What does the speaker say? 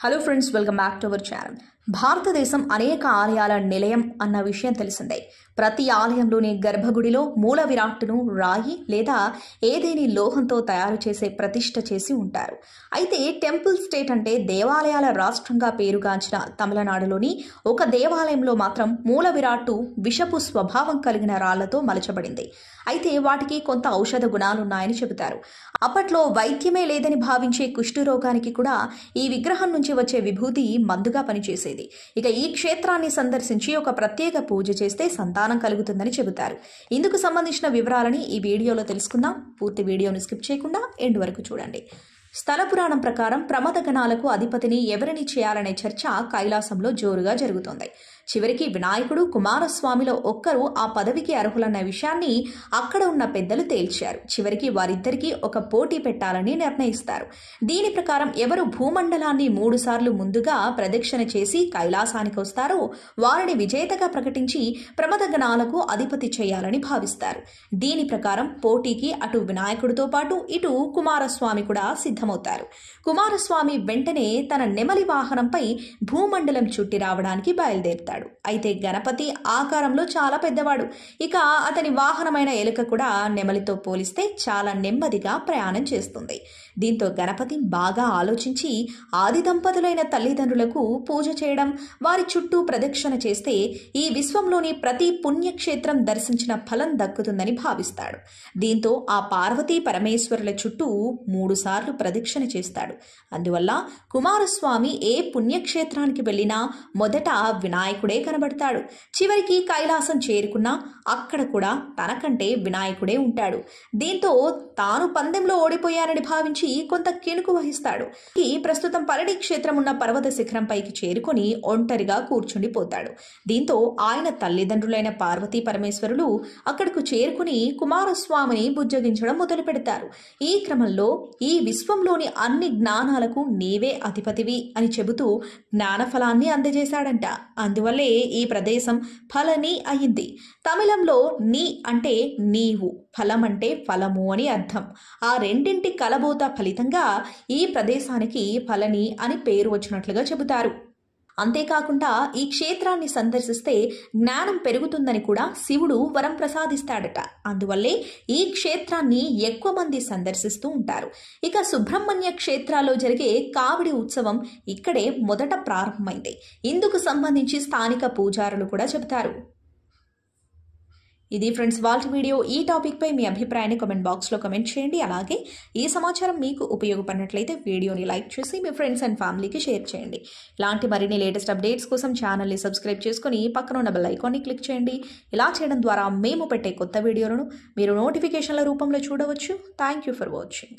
Hello friends, welcome back to our channel. భారతదేశం అనేక ఆలయాల నిలయం అన్న విషయం తెలిసిందే. ప్రతి ఆలయంలోని గర్భగుడిలో మూల విరాట్టును రాయి లేదా ఏదేని లోహంతో తయారు చేసే ప్రతిష్ఠ చేసి ఉంటారు. అయితే టెంపుల్ స్టేట్ అంటే దేవాలయాల రాష్ట్రంగా పేరుగాంచిన తమిళనాడులోని ఒక దేవాలయంలో మాత్రం మూల విరాట్టు విషపు స్వభావం కలిగిన రాళ్లతో మలచబడింది. అయితే వాటికి కొంత ఔషధ గుణాలున్నాయని చెబుతారు. అప్పట్లో వైద్యమే లేదని భావించే కుష్ఠరోగానికి కూడా ఈ విగ్రహం నుంచి వచ్చే విభూతి మందుగా పనిచేసేది. ఇక ఈ క్షేత్రాన్ని సందర్శించి ఒక ప్రత్యేక పూజ చేస్తే సంతానం కలుగుతుందని చెబుతారు. ఇందుకు సంబంధించిన వివరాలని ఈ వీడియోలో తెలుసుకుందాం. పూర్తి వీడియోను స్కిప్ చేయకుండా ఎండ్ వరకు చూడండి. స్థల పురాణం ప్రకారం ప్రమద గణాలకు అధిపతిని ఎవరిని చేయాలనే చర్చ కైలాసంలో జోరుగా జరుగుతోంది. చివరికి వినాయకుడు, కుమారస్వామిలో ఒక్కరు ఆ పదవికి అర్హులన్న విషయాన్ని అక్కడ ఉన్న పెద్దలు తేల్చారు. చివరికి వారిద్దరికీ ఒక పోటీ పెట్టాలని నిర్ణయిస్తారు. దీని ప్రకారం ఎవరు భూమండలాన్ని 3 సార్లు ముందుగా ప్రదక్షిణ చేసి కైలాసానికి వస్తారో వారిని విజేతగా ప్రకటించి ప్రమద గణాలకు అధిపతి చేయాలని భావిస్తారు. దీని ప్రకారం పోటీకి అటు వినాయకుడితో పాటు ఇటు కుమారస్వామి కూడా సిద్ధమవుతారు. కుమారస్వామి వెంటనే తన నెమలి వాహనంపై భూమండలం చుట్టి రావడానికి బయలుదేరుతాడు. అయితే గణపతి ఆకారంలో చాలా పెద్దవాడు. ఇక అతని వాహనమైన ఎలుక కూడా నెమలితో పోలిస్తే చాలా నెమ్మదిగా ప్రయాణం చేస్తుంది. దీంతో గణపతి బాగా ఆలోచించి ఆది దంపతులైన తల్లిదండ్రులకు పూజ చేయడం, వారి చుట్టూ ప్రదక్షిణ చేస్తే ఈ విశ్వంలోని ప్రతి పుణ్యక్షేత్రం దర్శించిన ఫలం దక్కుతుందని భావిస్తాడు. దీంతో ఆ పార్వతీ పరమేశ్వరుల చుట్టూ 3 సార్లు ప్రదక్షిణ చేస్తాడు. అందువల్ల కుమారస్వామి ఏ పుణ్యక్షేత్రానికి వెళ్ళినా మొదట వినాయకుడే కనబడతాడు. చివరికి కైలాసం చేరుకున్నా అక్కడ కూడా తనకంటే వినాయకుడే ఉంటాడు. దీంతో తాను పందెంలో ఓడిపోయానని భావించి కొంత కిణుకు వహిస్తాడు. ప్రస్తుతం పళని క్షేత్రం ఉన్న పర్వత శిఖరంపైకి చేరుకొని ఒంటరిగా కూర్చుండిపోతాడు. దీంతో ఆయన తల్లిదండ్రులైన పార్వతీ పరమేశ్వరులు అక్కడకు చేరుకుని కుమారస్వామిని బుజ్జగించడం మొదలు పెడతారు. ఈ క్రమంలో ఈ విశ్వంలోని అన్ని జ్ఞానాలకు నీవే అధిపతివి అని చెబుతూ జ్ఞానఫలాన్ని అందజేశాడంట. అందువల్లే ఈ ప్రదేశం ఫలని అయింది. తమిళంలో నీ అంటే నీవు, ఫలం అంటే ఫలము అని అర్థం. ఆ రెండింటి కలబోత ఫలితంగా ఈ ప్రదేశానికి ఫలని అని పేరు వచ్చినట్లుగా చెబుతారు. అంతేకాకుండా ఈ క్షేత్రాన్ని సందర్శిస్తే జ్ఞానం పెరుగుతుందని కూడా శివుడు వరం ప్రసాదిస్తాడట. అందువల్లే ఈ క్షేత్రాన్ని ఎక్కువ మంది సందర్శిస్తూ ఉంటారు. ఇక సుబ్రహ్మణ్య క్షేత్రాల్లో జరిగే కావిడి ఉత్సవం ఇక్కడే మొదట ప్రారంభమైంది. ఇందుకు సంబంధించి స్థానిక పూజారులు కూడా చెబుతారు. ఇది ఫ్రెండ్స్ వాళ్ళ వీడియో. ఈ టాపిక్ పై మీ అభిప్రాయాన్ని కామెంట్ బాక్స్లో కామెంట్ చేయండి. అలాగే ఈ సమాచారం మీకు ఉపయోగపడినట్లయితే వీడియోని లైక్ చేసి మీ ఫ్రెండ్స్ అండ్ ఫ్యామిలీకి షేర్ చేయండి. ఇలాంటి మరిన్ని లేటెస్ట్ అప్డేట్స్ కోసం ఛానల్ని సబ్స్క్రైబ్ చేసుకుని పక్కన ఉన్న బెల్ ఐకాన్ని క్లిక్ చేయండి. ఇలా చేయడం ద్వారా మేము పెట్టే కొత్త వీడియోలను మీరు నోటిఫికేషన్ల రూపంలో చూడవచ్చు. Thank you for watching.